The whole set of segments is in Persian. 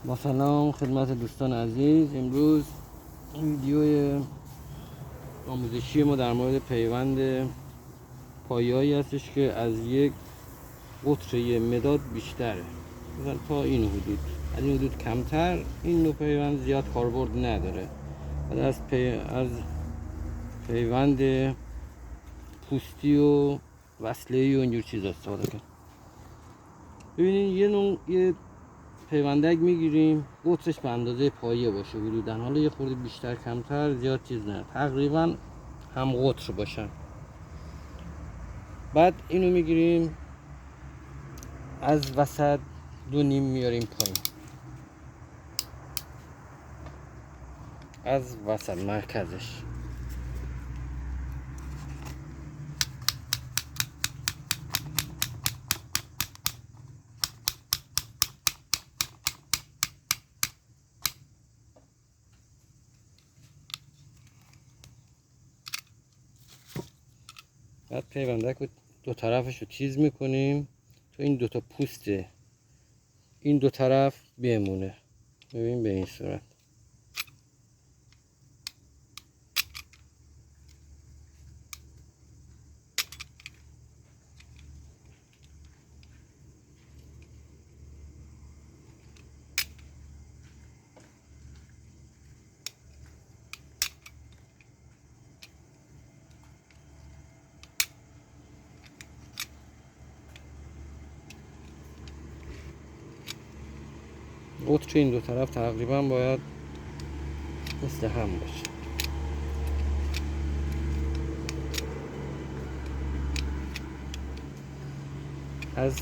با سلام خدمت دوستان عزیز. امروز ویدیوی آموزشی ما در مورد پیوند پایه‌ای هستش که از یک قطره مداد بیشتره، مثلا تا این حدود، از این حدود کمتر این نوع پیوند زیاد کاربرد نداره. بعد از پیوند پوستی و وصله‌ای و اینجور چیزا استفاده کنیم. ببینید یه پیوندک میگیریم، قطرش به اندازه پایه باشه حدوداً، حالا یه خورده بیشتر کمتر زیاد چیز نه، تقریبا هم قطر باشن. بعد اینو میگیریم از وسط 2.5 میاریم پایین، از وسط مرکزش. بعد پیوندک رو دو طرفش رو تیز میکنیم تا این دوتا پوست این دو طرف بمونه. ببین به این صورت. قطر این دو طرف تقریبا باید مثل هم باشه. از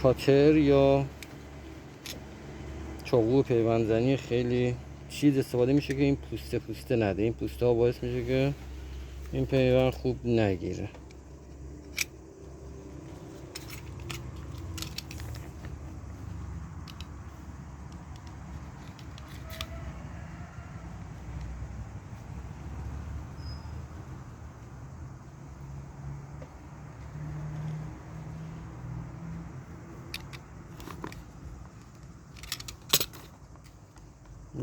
کاتر یا چاقو پیوندزنی خیلی چیز استفاده میشه که این پوسته نده. این پوسته ها باعث میشه که این پیوند خوب نگیره.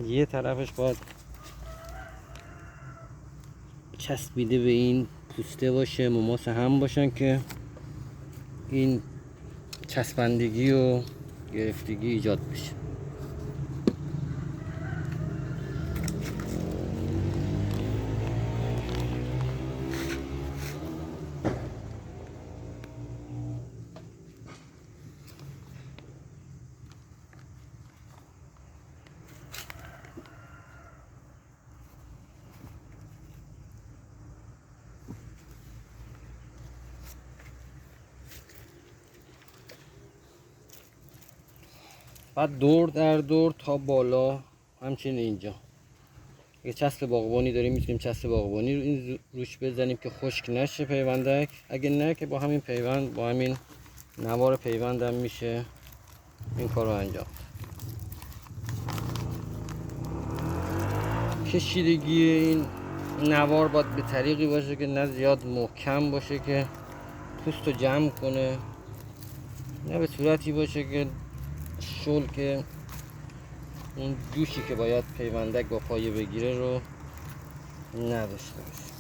یه طرفش باید چسبیده به این پوسته باشه، مماس هم باشن که این چسبندگی و گرفتگی ایجاد بشه. بعد دور در دور تا بالا، همچنین اینجا یه چسب باغبانی داریم، میتونیم چسب باغبانی رو این روش بزنیم که خشک نشه پیوندک. اگه نه که با همین پیوند، با همین نوار پیوند هم میشه این کار رو انجام. کشیدگی این نوار باید به طریقی باشه که نه زیاد محکم باشه که پوست رو جمع کنه، نه به صورتی باشه که شل که اون جوشی که باید پیوندک با پایه بگیره رو نداشته باشه.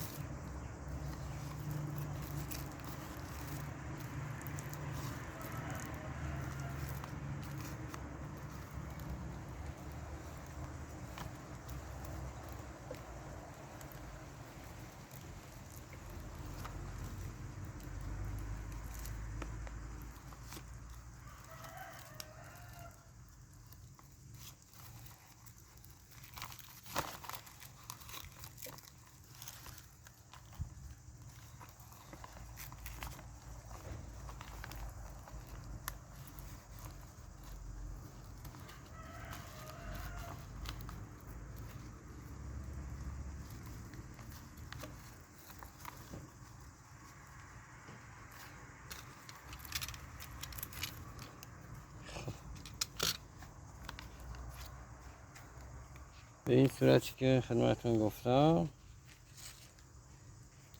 به این صورتی که خدمتتون گفتم،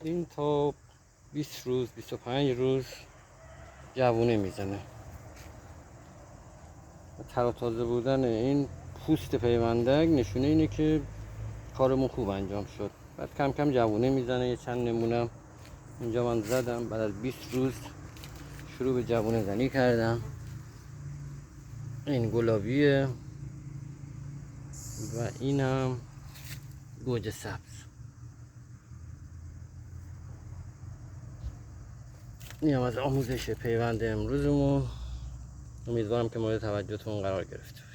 این تا 20 روز 25 روز جوونه میزنه. تر و تازه بودن این پوست پیوندک نشونه اینه که کارمون خوب انجام شد. بعد کم کم جوونه میزنه. یه چند نمونه اینجا من زدم. بعد از 20 روز شروع به جوونه زنی کردم. این گلابیه و اینم گوجه سبز. این هم از آموزش پیوند امروزمون. امیدوارم که مورد توجهتون قرار گرفته.